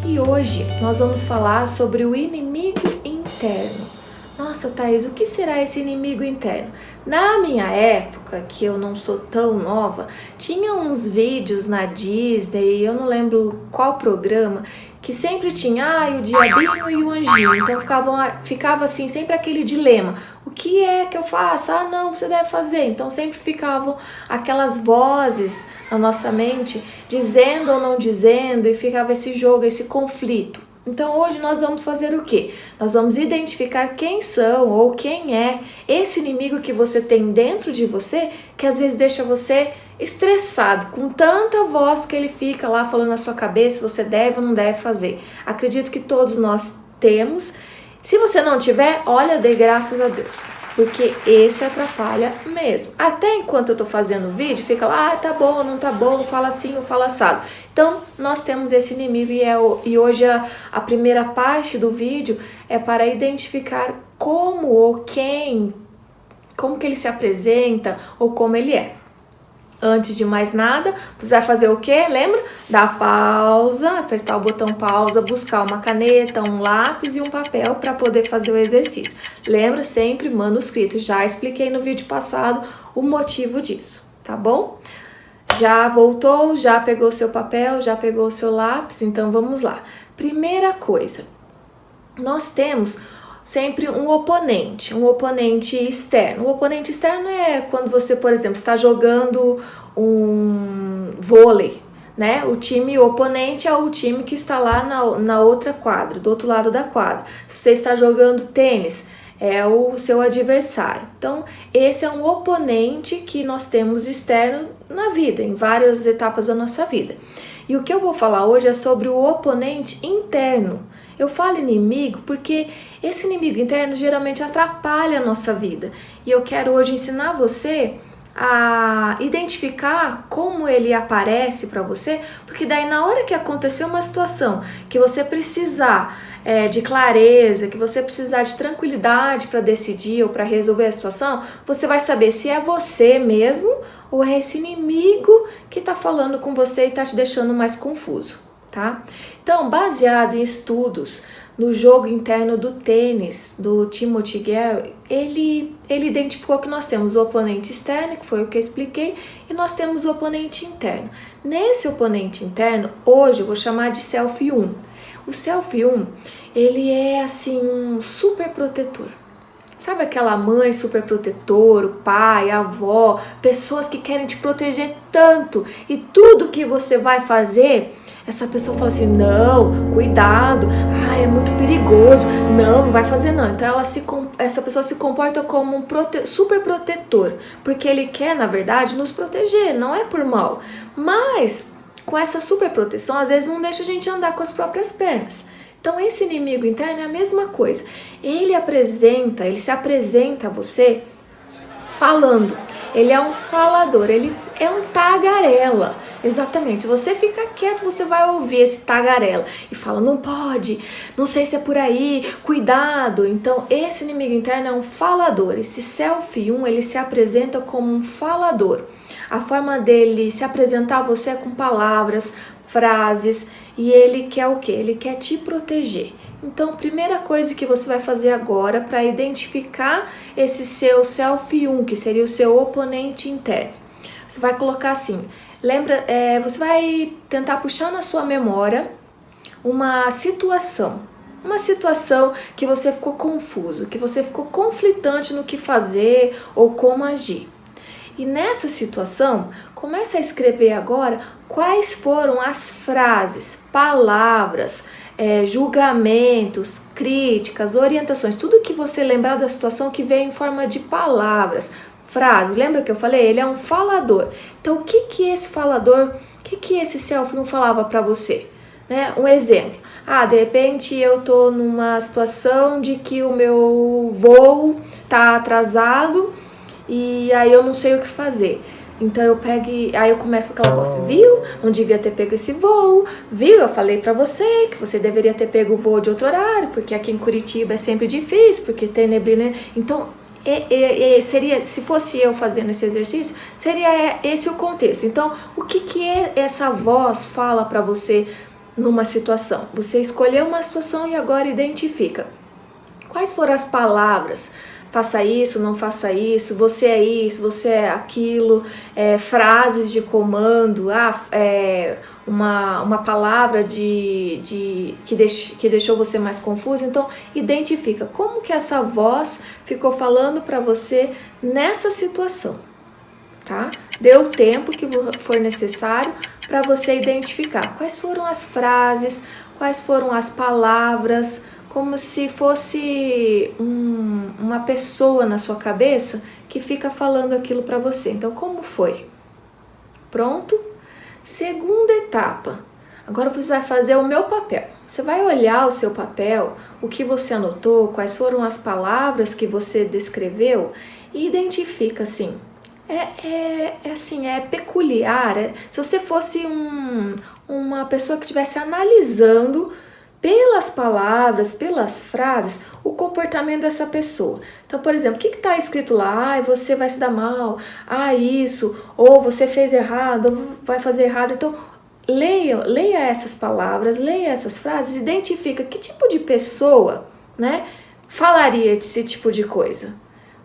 E hoje nós vamos falar sobre o inimigo interno. Nossa, Thaís, o que será esse inimigo interno? Na minha época, que eu não sou tão nova, tinha uns vídeos na Disney, eu não lembro qual programa, que sempre tinha o diabinho e o anjinho. Então ficava assim, sempre aquele dilema. O que é que eu faço? Ah, não, você deve fazer. Então sempre ficavam aquelas vozes na nossa mente, dizendo ou não dizendo, e ficava esse jogo, esse conflito. Então hoje nós vamos fazer o quê? Nós vamos identificar quem são ou quem é esse inimigo que você tem dentro de você, que às vezes deixa você estressado, com tanta voz que ele fica lá falando na sua cabeça, se você deve ou não deve fazer. Acredito que todos nós temos. Se você não tiver, olha, dê graças a Deus, porque esse atrapalha mesmo. Até enquanto eu tô fazendo o vídeo, fica lá, tá bom, não tá bom, fala assim ou fala assado. Então, nós temos esse inimigo e hoje a primeira parte do vídeo é para identificar como ou quem, como que ele se apresenta ou como ele é. Antes de mais nada, você vai fazer o quê? Lembra? Dar pausa, apertar o botão pausa, buscar uma caneta, um lápis e um papel para poder fazer o exercício. Lembra sempre manuscrito, já expliquei no vídeo passado o motivo disso, tá bom? Já voltou, já pegou seu papel, já pegou seu lápis, então vamos lá. Primeira coisa, nós temos sempre um oponente externo. O oponente externo é quando você, por exemplo, está jogando um vôlei, né? O time oponente é o time que está lá na outra quadra, do outro lado da quadra. Se você está jogando tênis, é o seu adversário. Então, esse é um oponente que nós temos externo na vida, em várias etapas da nossa vida. E o que eu vou falar hoje é sobre o oponente interno. Eu falo inimigo porque esse inimigo interno geralmente atrapalha a nossa vida. E eu quero hoje ensinar você a identificar como ele aparece para você, porque daí na hora que acontecer uma situação que você precisar de clareza, que você precisar de tranquilidade para decidir ou para resolver a situação, você vai saber se é você mesmo ou é esse inimigo que está falando com você e está te deixando mais confuso, tá? Então, baseado em estudos no jogo interno do tênis, do Timothy Gary, ele identificou que nós temos o oponente externo, que foi o que eu expliquei, e nós temos o oponente interno. Nesse oponente interno, hoje eu vou chamar de Self 1. O Self 1, ele é assim um super protetor. Sabe aquela mãe super protetora, o pai, a avó, pessoas que querem te proteger tanto, e tudo que você vai fazer, essa pessoa fala assim, não, cuidado, é muito perigoso, não vai fazer não. Então essa pessoa se comporta como um super protetor, porque ele quer, na verdade, nos proteger, não é por mal. Mas com essa super proteção, às vezes não deixa a gente andar com as próprias pernas. Então esse inimigo interno é a mesma coisa. Ele se apresenta a você falando. Ele é um falador, ele é um tagarela. Exatamente, se você ficar quieto, você vai ouvir esse tagarela e fala, não pode, não sei se é por aí, cuidado. Então esse inimigo interno é um falador. Esse Self 1, ele se apresenta como um falador. A forma dele se apresentar a você é com palavras, frases, e ele quer o quê? Ele quer te proteger. Então, primeira coisa que você vai fazer agora para identificar esse seu Self 1, que seria o seu oponente interno, você vai colocar assim, você vai tentar puxar na sua memória uma situação que você ficou confuso, que você ficou conflitante no que fazer ou como agir. E nessa situação, comece a escrever agora quais foram as frases, palavras, julgamentos, críticas, orientações, tudo que você lembrar da situação que veio em forma de palavras, frases. Lembra que eu falei? Ele é um falador. Então, o que esse falador, o que esse Self 1 falava para você? Né? Um exemplo. De repente eu tô numa situação de que o meu voo tá atrasado e aí eu não sei o que fazer. Então aí eu começo com aquela voz, viu? Não devia ter pego esse voo, viu? Eu falei pra você que você deveria ter pego o voo de outro horário, porque aqui em Curitiba é sempre difícil, porque tem neblina. Então, seria, se fosse eu fazendo esse exercício, seria esse o contexto. Então, o que essa voz fala pra você numa situação. Você escolheu uma situação e agora identifica quais foram as palavras. Faça isso, não faça isso, você é isso, você é aquilo, frases de comando, uma palavra que deixou você mais confuso. Então, identifica como que essa voz ficou falando para você nessa situação, tá? Dê o tempo que for necessário para você identificar quais foram as frases, quais foram as palavras, como se fosse uma pessoa na sua cabeça que fica falando aquilo para você. Então, como foi? Pronto? Segunda etapa. Agora você vai fazer o meu papel. Você vai olhar o seu papel, o que você anotou, quais foram as palavras que você descreveu e identifica assim. É peculiar. Se você fosse uma pessoa que estivesse analisando pelas palavras, pelas frases, o comportamento dessa pessoa. Então, por exemplo, o que está escrito lá? Você vai se dar mal, isso, ou você fez errado, ou vai fazer errado. Então, leia essas palavras, leia essas frases, identifica que tipo de pessoa, né, falaria esse tipo de coisa.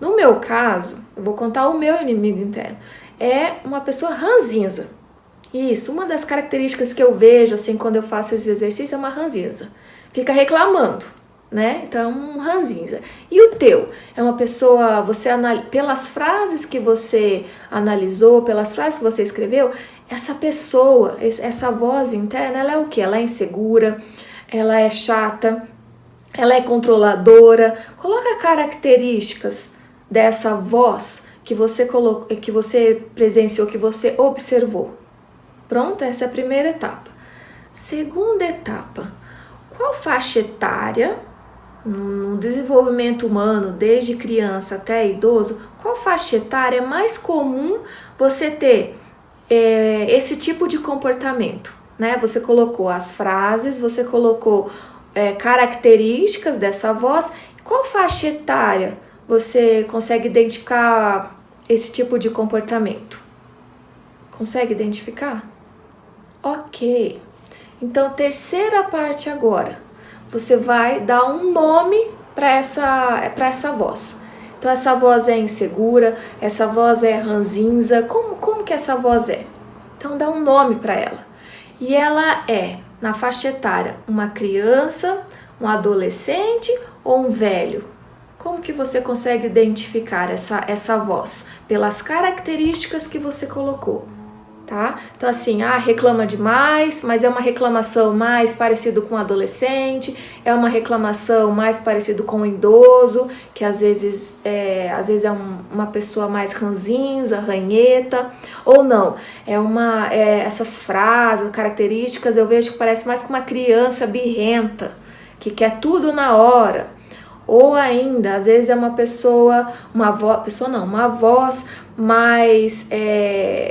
No meu caso, eu vou contar o meu inimigo interno. É uma pessoa ranzinza. Isso, uma das características que eu vejo assim quando eu faço esse exercício é uma ranzinza. Fica reclamando, né? Então, um ranzinza. E o teu? É uma pessoa, pelas frases que você analisou, pelas frases que você escreveu, essa pessoa, essa voz interna, ela é o quê? Ela é insegura, ela é chata, ela é controladora. Coloca características dessa voz que você presenciou, que você observou. Pronto, essa é a primeira etapa. Segunda etapa, qual faixa etária, no desenvolvimento humano, desde criança até idoso, qual faixa etária é mais comum você ter esse tipo de comportamento? Né? Você colocou as frases, você colocou características dessa voz. Qual faixa etária você consegue identificar esse tipo de comportamento? Consegue identificar? Ok. Então, terceira parte agora. Você vai dar um nome para essa voz. Então, essa voz é insegura, essa voz é ranzinza. Como que essa voz é? Então, dá um nome para ela. E ela é, na faixa etária, uma criança, um adolescente ou um velho? Como que você consegue identificar essa voz? Pelas características que você colocou. Tá? Então assim, reclama demais, mas é uma reclamação mais parecido com um adolescente, é uma reclamação mais parecido com um idoso, que às vezes é uma pessoa mais ranzinza, ranheta, ou não, essas frases, características, eu vejo que parece mais com uma criança birrenta, que quer tudo na hora. Ou ainda, às vezes é uma voz mais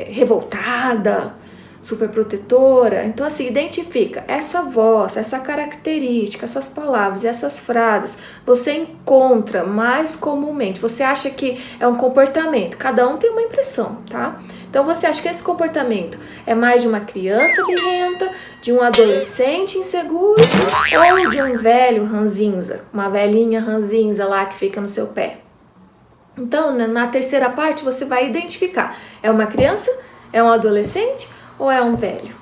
revoltada, super protetora. Então, assim, identifica essa voz, essa característica, essas palavras e essas frases, você encontra mais comumente. Você acha que é um comportamento, cada um tem uma impressão, tá? Então, você acha que esse comportamento é mais de uma criança birrenta, de um adolescente inseguro ou de um velho ranzinza, uma velhinha ranzinza lá que fica no seu pé? Então, na terceira parte, você vai identificar, é uma criança, é um adolescente ou é um velho?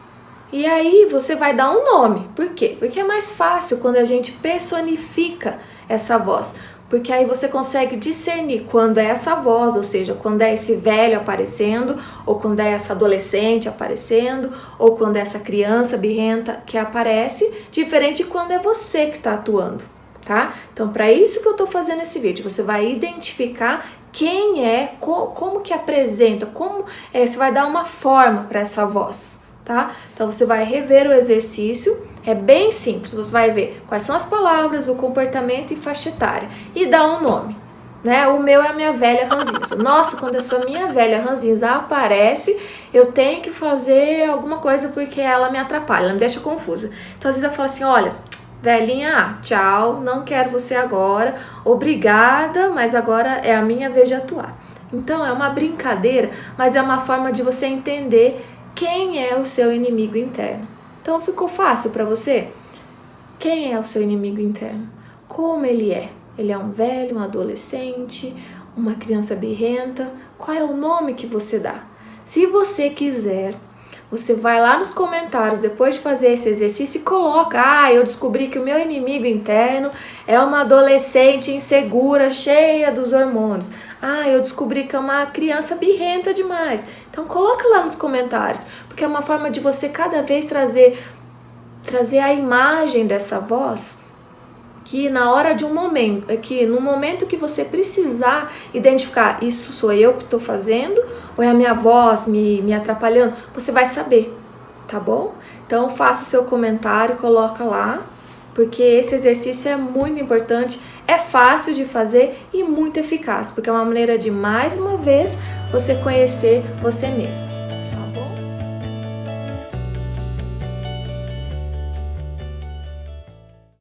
E aí você vai dar um nome. Por quê? Porque é mais fácil quando a gente personifica essa voz. Porque aí você consegue discernir quando é essa voz, ou seja, quando é esse velho aparecendo, ou quando é essa adolescente aparecendo, ou quando é essa criança birrenta que aparece, diferente de quando é você que está atuando. Tá? Então, para isso que eu estou fazendo esse vídeo, você vai identificar quem é, como que apresenta, você vai dar uma forma para essa voz, tá? Então, você vai rever o exercício, é bem simples, você vai ver quais são as palavras, o comportamento e faixa etária, e dá um nome, né? O meu é a minha velha ranzinza. Nossa, quando essa minha velha ranzinza aparece, eu tenho que fazer alguma coisa porque ela me atrapalha, ela me deixa confusa. Então, às vezes eu falo assim, olha, velhinha, tchau, não quero você agora, obrigada, mas agora é a minha vez de atuar. Então é uma brincadeira, mas é uma forma de você entender quem é o seu inimigo interno, Então ficou fácil para você? Quem é o seu inimigo interno? Como ele é? Ele é um velho, um adolescente, uma criança birrenta? Qual é o nome que você dá? Se você quiser, você vai lá nos comentários depois de fazer esse exercício e coloca: eu descobri que o meu inimigo interno é uma adolescente insegura, cheia dos hormônios. Eu descobri que é uma criança birrenta demais. Então coloca lá nos comentários, porque é uma forma de você cada vez trazer a imagem dessa voz, que na hora de um momento, que no momento que você precisar identificar, isso sou eu que estou fazendo ou é a minha voz me atrapalhando, você vai saber, tá bom? Então faça o seu comentário, coloca lá, porque esse exercício é muito importante, é fácil de fazer e muito eficaz, porque é uma maneira de, mais uma vez, você conhecer você mesmo.